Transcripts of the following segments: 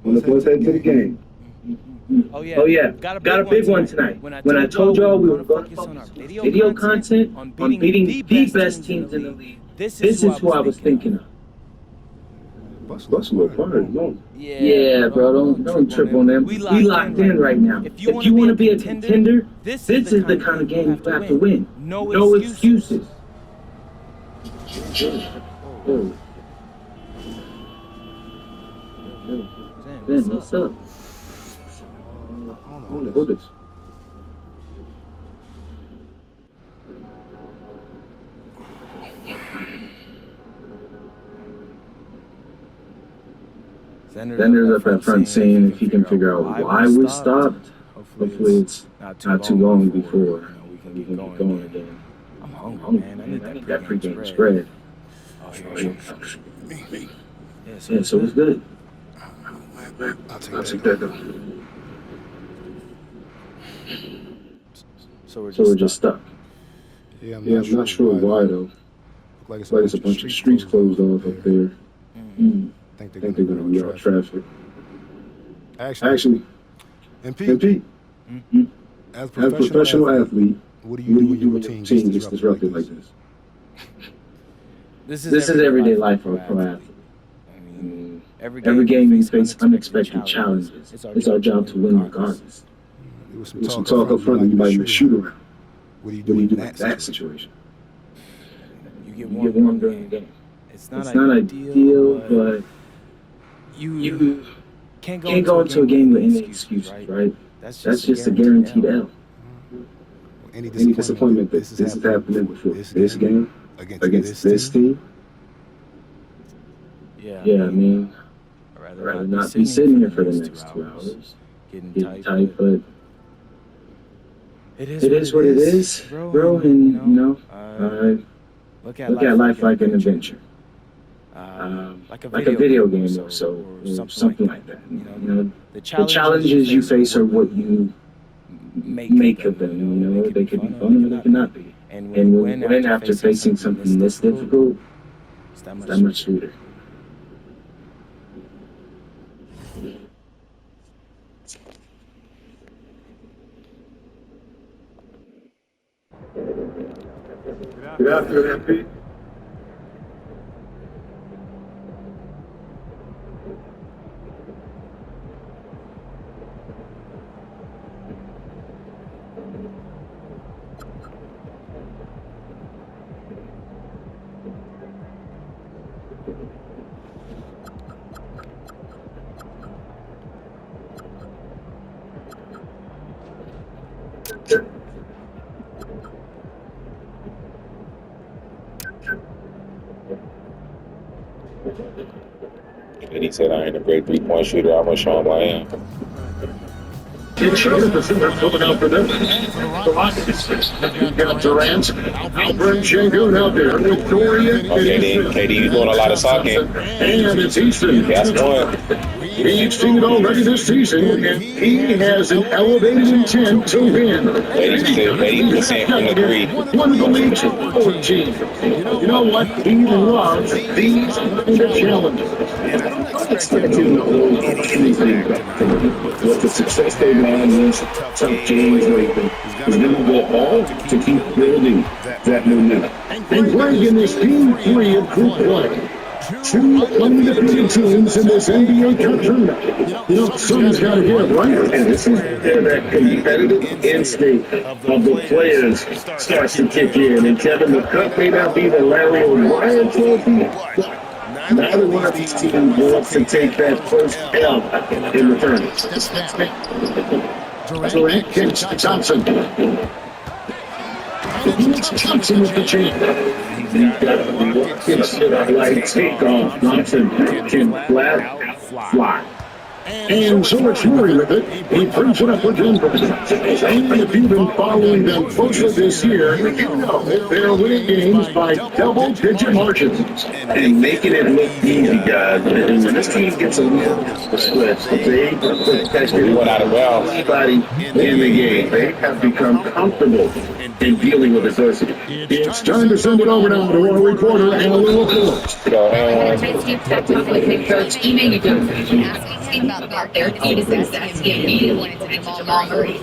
when the boys head to the game. Oh Oh yeah, yeah, got a big one tonight. When I told y'all we were going to focus on video content on beating the best teams in the league, this is who I was thinking of. Bust a little fire, no. Yeah, bro, don't trip on them. We locked in right now. If you want to be a contender, this is the kind of game you have to win. No excuses. Oh. Ben, what's up? Hold this. Bender's up at front saying if he can figure out why we stopped, hopefully it's not too long before we can get going again. I'm hungry, man. I need that pregame spread. Yeah, so it's good. I'll take that though. So we're just stuck. Yeah, I'm not sure why though. Like it's a bunch of streets closed off up there. I think they're gonna reroute traffic. Actually, MP, as a professional athlete, what do you do when your team gets disrupted like this? This is everyday life for a pro athlete. I mean, every game we face unexpected challenges. It's our job to win regardless. There was some talk up front that you might miss shoot around. What do you do in that situation? You get warm during the game. It's not ideal, but you can't go into a game with any excuses, right? That's just a guaranteed L. Any disappointment that this is happening before this game against this team? Yeah, I mean, I'd rather not be sitting here for the next 2 hours, getting tight, but it is what it is, bro, and you know, look at life like an adventure. Like a video game or so, or something like that. You know, the challenges you face are what you make of them. You know, they could be fun or they could not be. And when you win after facing something this difficult, it's that much sweeter. Good afternoon, MP. And he said I ain't a great three-point shooter. I'm gonna show him I am. It's coming out for them. The Rockets. You've got Durant, Alperen Şengün out there. Victoria. Okay, KD, you doing a lot of talking. And it's Easton. That's one. We've seen it already this season, and he has an elevated intent to win. 80% from the three. One of the league's 14. You know what? He loves these kind of challenges. Expecting the whole anything what the success they've had in these tough games lately is going to go all to keep building that momentum. And playing in this Game 3 of Group 1. Two undefeated teams in this NBA Cup tournament. You know, something's got to give, right? And this is where that competitive instinct of the players starts to kick in. And Kevin, the cup may not be the Larry O'Brien trophy, but neither one of these teams wants to take that first L in the tournament. Durant against Thompson. Thompson with the champ. Like takeoff. Thompson can fly. And so much worry with it, he brings it up again. And if you've been following them closely this year, you know they're winning games by double-digit margins. And making it look easy, guys. And when this team gets a little split, they went out of bounds. Everybody in the game, they have become comfortable in dealing with adversity. It's time to send it over now to our reporter, Anna Lewis. out there to see the success he immediately pointed to Jamal Murray.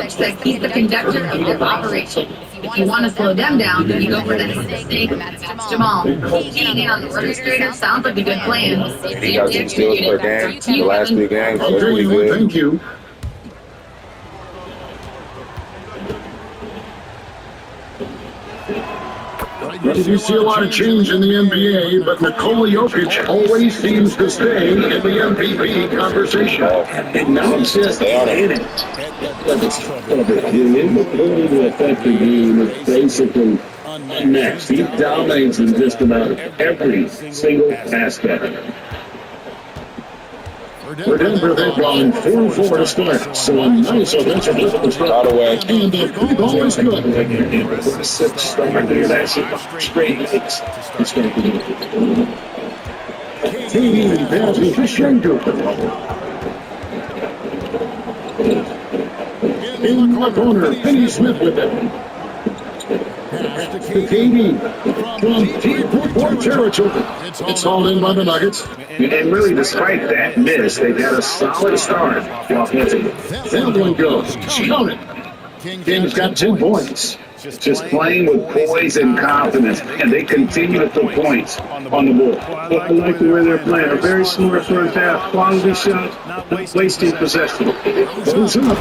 Says he's the conductor of your operation. If you want to slow them down, you go for that snake. That's Jamal. Keying on the orchestrator sounds like a good plan. He got some steals per game the last 3 games. That's pretty Okay, good. thank you. You see a lot of change in the NBA, but Nikola Jokic always seems to stay in the MVP conversation. And now it's just in it. The inability to affect the game is basically unmatched. He dominates in just about every single aspect. For Denver, they've gone 4-4 to start, so a nice offensive lift to start. By the way, And the free ball is good. With a 6 start there, that's straight hits. It's going to be KD passes to Schenker. In the corner, Finney Smith with it. To KD from deep four territory. It's hauled in by the Nuggets. And really, despite that miss, they've had a solid start offensively. That one goes. Count it. King's got 10 points. Just playing with poise and confidence, and they continue to put points on the board. I like the way they're playing. A very smart first half. Quality shots, not wasting possession. Goes up.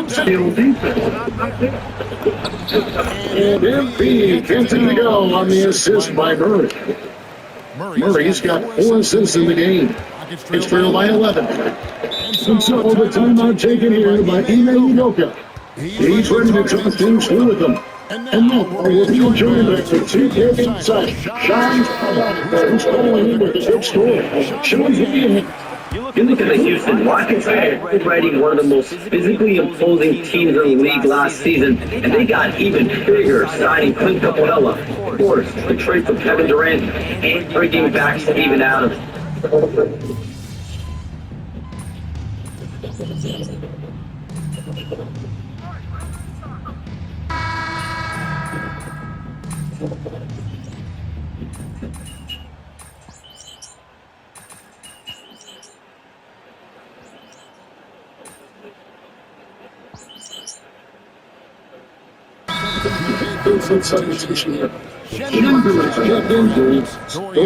Skill defense. And MP gets it to go on the assist by Murray. Murray's got 4 assists in the game. It's trailed by 11. And so the timeout taken here by Ime Udoka. He's ready to talk things through with them. And now we'll be joined by the 2K Insight. Sean who's calling in with a big score. Sean's leading. You look at the Houston Rockets, already one of the most physically imposing teams in the league last season, and they got even bigger, signing Clint Capella, of course, the trade for Kevin Durant, and bringing back Steven Adams.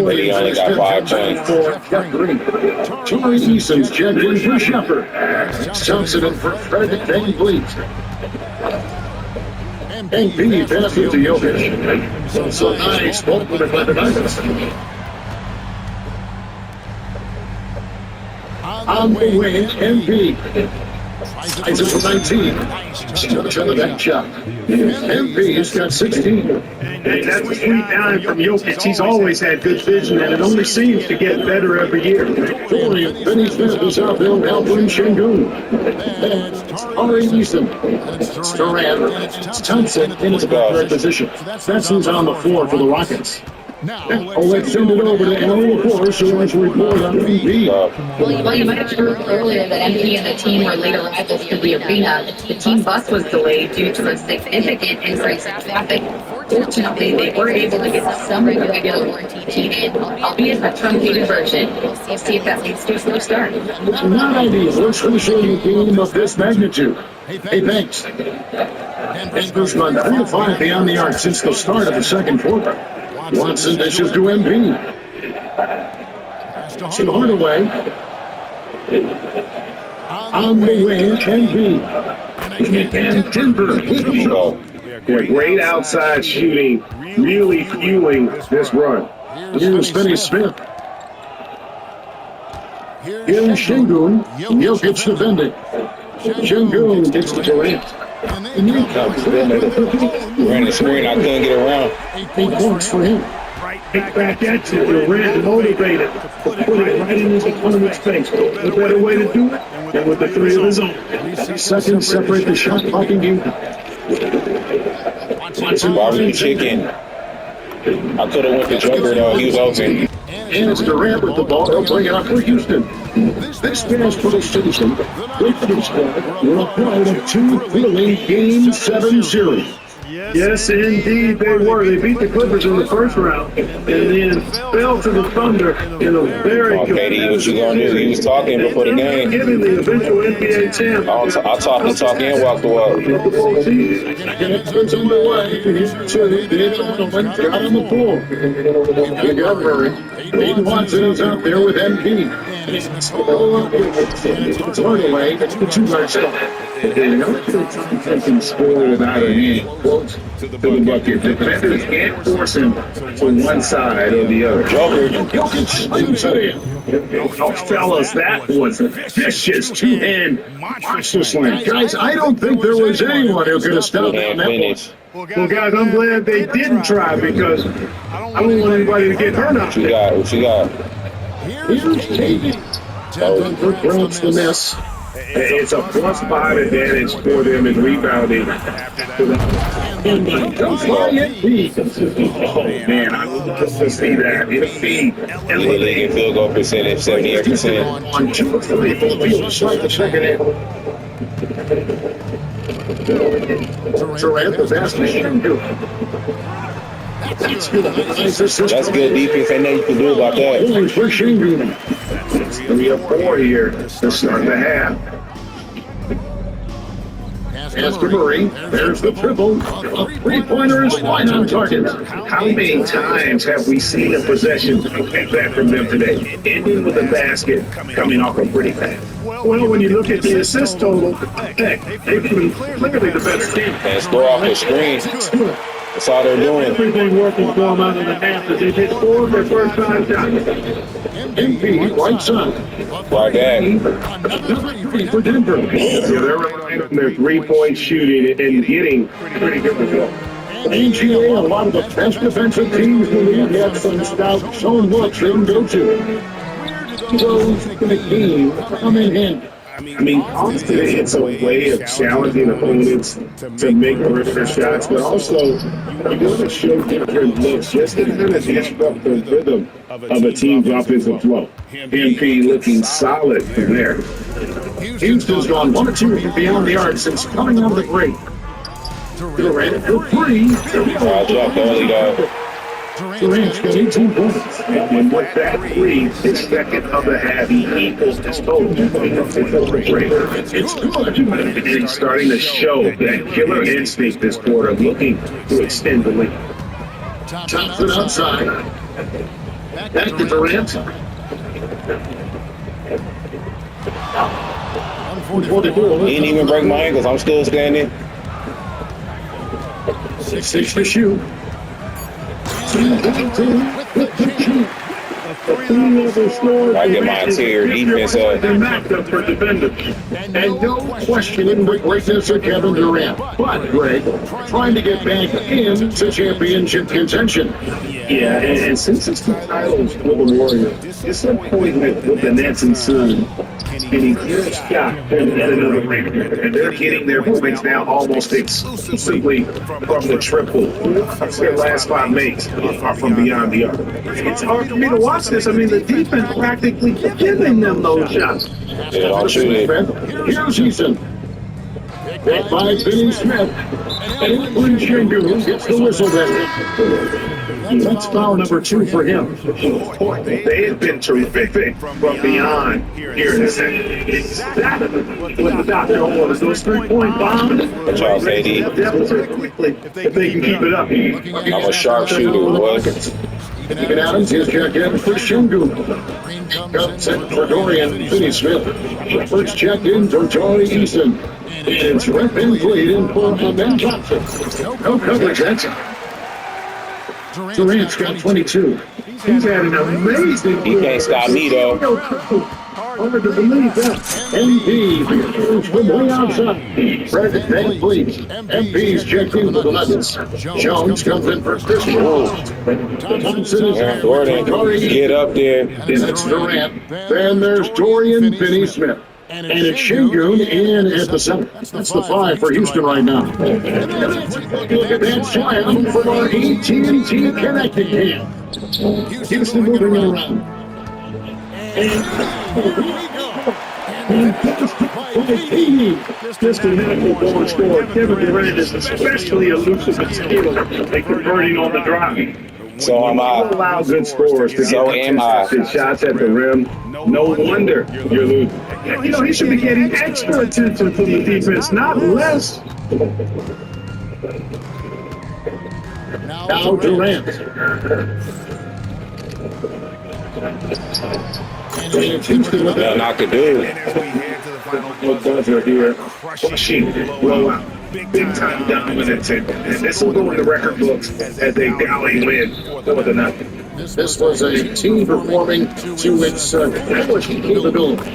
but he only got 5 points. Torrey Eason's checked in for Shepard. Thompson in for Fred VanVleet. MP passes to Jokic. So nice ball put it by the Nuggets. On the wing, MP. Eyes it for 19. Starts on the back shot. MP's got 16. Hey, that's a sweet time from Jokic. He's always had good vision, and it only seems to get better every year. Torrey Finney Smith is outfield, Alvin Şengün. Torrey Eason. It's Durant. It's Thompson in his back position. That's who's on the floor for the Rockets. Let's send it over to Aaron LaForce who wants to report on MP. Well, you might have heard earlier that MP and the team were late arrivals to the arena. The team bus was delayed due to a significant increase in traffic. Fortunately, they were able to get some regular warranty in, albeit a truncated version. We'll see if that leads to a slow start. Not ideal. Let's finish a game of this magnitude. Hey, thanks. Denver's run 3 to 5 beyond the arc since the start of the second quarter. Watson dishes to MP. To Hardaway. On the wing, MP. And Denver. Great outside shooting, really fueling this run. Here's Finney Smith. Here's Şengün. Jokic defending. Şengün gets to Durant. And he comes. Ran the screen, I couldn't get around. 8 points for him. Right back at you. Durant motivated to put it right in his opponent's face. No better way to do it than with the 3 of his own. Seconds separate the shot clock and game. Barbecue chicken. I could have went to Joker though, he was open. And it's Durant with the ball. He'll bring it up for Houston. This past postseason, the Phoenix squad were a part of 2 thrilling Game 7 series. Yes, indeed, they were. They beat the Clippers in the first round and then fell to the Thunder in a very KD, what you gonna do? He was talking before the game. Giving the eventual NBA champ. I'll talk the talk and walk the walk. Second entrance underway. David Adelman got on the floor. You got Murray. Peyton Watson is out there with MP. It's Hardaway. It's the two-guard shot. They can score without a hand. Close to the bucket. Defenders can't force him to one side or the other. Jokic slings it in. Oh, fellas, that was a vicious two-hand monster slam. Guys, I don't think there was anyone who could have stopped on that one. Well, guys, I'm glad they didn't try because I don't want anybody to get hurt out there. What you got? Here's KD. Denver grabs the miss. It's a +5 advantage for them in rebounding. Oh, man, I would love to see that. It'll be League in field goal percentage, 78%. On 2 of 3 full field, start the second half. Durant, the basket shooter. That's good defense. Ain't nothing you can do about that. Only for Shingun. It's 3 or 4 here to start the half. As to Murray, there's the triple. A three-pointer is fine on target. How many times have we seen a possession like that from them today? Ending with a basket coming off a pretty fast. Well, when you look at the assist total, heck, they've been clearly the best team. And score off the screen. That's all they're doing. Everything working for them out of the half as they hit 4 of their first 5 shots. MP, right side. Like that. Another 3 for Denver. Yeah, they're relying on their 3-point shooting and hitting pretty good result. AGA, a lot of the best defensive teams in the league have some stout shown looks they can go to. Those in the game come in handy. I mean, often it's a way of challenging opponents to make perimeter shots, but also you want to show different looks just to kind of disrupt the rhythm of a team's offensive flow. MP looking solid from there. Houston's gone 1 or 2 from beyond the arc since coming out of the break. Durant for 3. Foul dropped early though. Durant's got 18 points. And with that 3, his second of the half, he equals his total. It's good. And he's starting to show that killer instinct this quarter, looking to extend the lead. Thompson outside. Back to Durant. 144. He didn't even break my ankles. I'm still standing. 6 to shoot. I get my interior defense up. They're matched up for defenders. And no questioning the greatness of Kevin Durant. But, Greg, trying to get back into championship contention. Yeah, and since it's the titles for the Warriors, disappointment with the Nets and Suns. And he just got another ring. And they're hitting their points now almost exclusively from the triple. Their last 5 mates are from beyond the arc. It's hard for me to watch this. I mean, the defense practically giving them those shots. Yeah, don't shoot it. Here's Houston. Back by Finney Smith. And Quinn Shingu gets the whistle there. That's foul number 2 for him. They have been terrific from beyond here in the second. It's that without their own those 3-point bombs. Charles AD. If they can keep it up. I'm a sharpshooter, boy. Even Adams is checked in for Shingu. Got set for Dorian Finney-Smith. First checked in for Charlie Easton. And it's Rep and played in for Ben Johnson. No coverage, that's Durant's got 22. He's had an amazing. He can't stop me though. Hard to believe that. MP from way outside. Fred Van Fleet. MP's checked in for the Nuggets. Jones comes in for Chris Paul. Thompson is Aaron Gordon, get up there. That's Durant. Then there's Dorian Finney-Smith. And it's Shingun in at the center. That's the 5 for Houston right now. Look at that slam from our AT&T connected cam. Houston moving it around. And This fanatical born scorer, Kevin Durant, is especially elusive and skilled at converting on the drive. So am I. Allow good scorers to So get am I. contested shots at the rim. No wonder you're losing. You know, he should be getting extra attention from the defense, not less. Now Durant. Nothing I could do. What buzzer here? Crushing blowout. Big time dominance. And this will go in the record books as a Valley win for the night. This was a team performing to its fullest capability.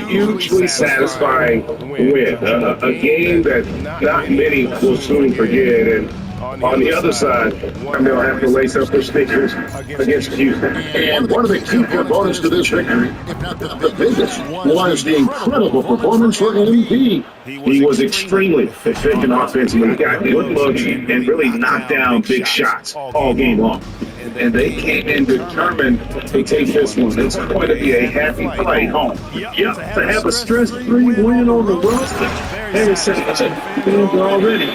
Hugely satisfying win. A game that not many will soon forget. And on the other side, they'll have to lace up their stickers against Houston. And one of the key components to this victory, if not the biggest, was the incredible performance for MVP. He was extremely efficient offensively, got good looks, and really knocked down big shots all game long. And they came in determined to take this one. It's going to be a happy flight home. Yep, to have a stress-free win on the roster, and it's already.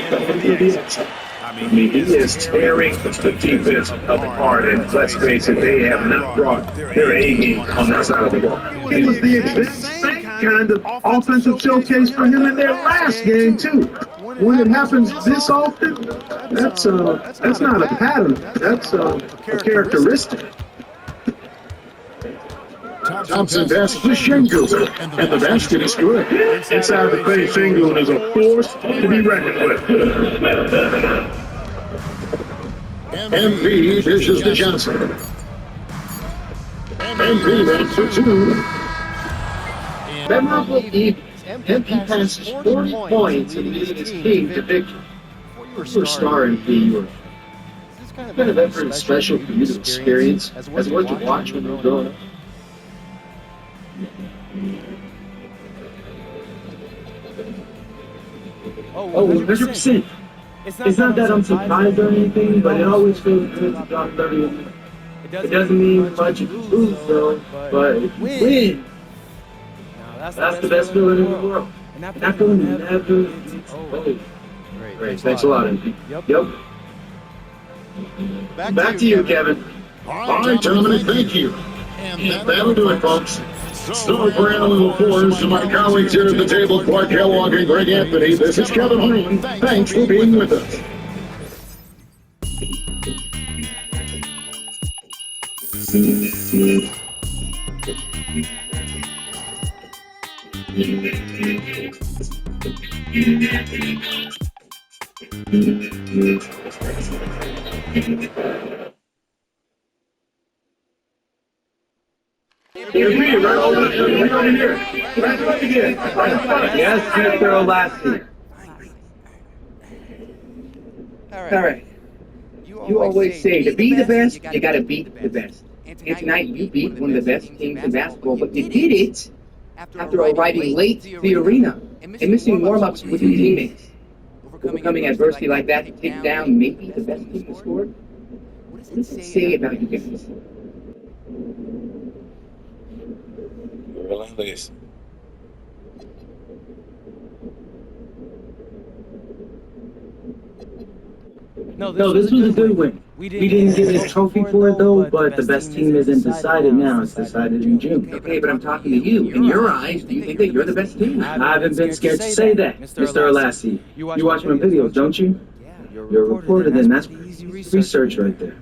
I mean, he is tearing the defense apart, and let's face it, they have not brought their A game on that side of the ball. It was the exact same kind of offensive showcase for him in their last game, too. When it happens this often, that's not a pattern. That's a characteristic. Thompson passes to Şengün, and the basket is good. Inside the paint, Şengün is a force to be reckoned with. MP dishes to Johnson. MP went for two. Memorable evening. MP passes 40 points and leading his team to victory. You were star MP. You were kind of effort and special for you to experience as it was to watch when you were growing up. Oh, 100%. It's not that I'm surprised or anything, but it always feels good to drop 30. It doesn't mean much if you lose, though, but if you win, that's the best feeling in the world. And that feeling never gets old. Great. Thanks a lot, MP. Yep. Back to you, Kevin. All right, gentlemen, thank you. And that'll do it, folks. So for round of applause to my colleagues here at the table, Clark Kellogg and Greg Anthony. This is Kevin Harlan. Thanks for being with us. Right over here. Yes, Mr. Olasky. All right. You always say to be the best, you gotta beat the best. And tonight you beat one of the best teams in basketball, but you did it after arriving late to the arena and missing warm-ups with your teammates. Overcoming adversity like that to take down maybe the best team in the sport? What does it say about you guys? Relentless. No, this was a good win. We didn't get a trophy for it, though, but the best team isn't decided now. It's decided in June. Okay, but I'm talking to you. In your eyes, do you think that you're the best team? I haven't been scared to say that, Mr. Olasky. You watch my videos, don't you? You're a reporter, then that's research right there.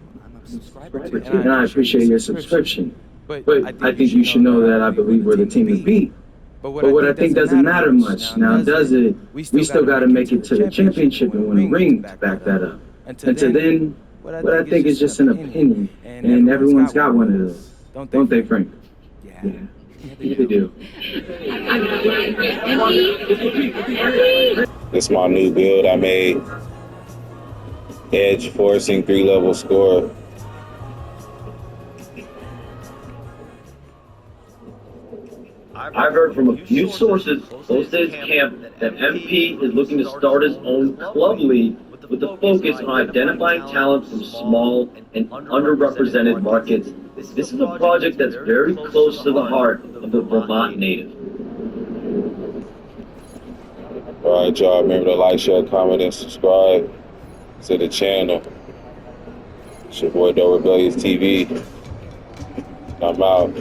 And I appreciate your subscription. But I think you should know that I believe we're the team to beat. But what I think doesn't matter much. Now, does it? We still got to make it to the championship and win a ring to back that up. Until then, what I think is just an opinion, and everyone's got one of those. Don't they, Frank? Yeah. They do. It's my new build I made. Edge forcing 3-level score. I've heard from a few sources close to his camp that MP is looking to start his own club league with a focus on identifying talent from small and underrepresented markets. This is a project that's very close to the heart of the Vermont native. All right, y'all. Remember to like, share, comment, and subscribe to the channel. It's your boy, Doe Rebellious TV. I'm out.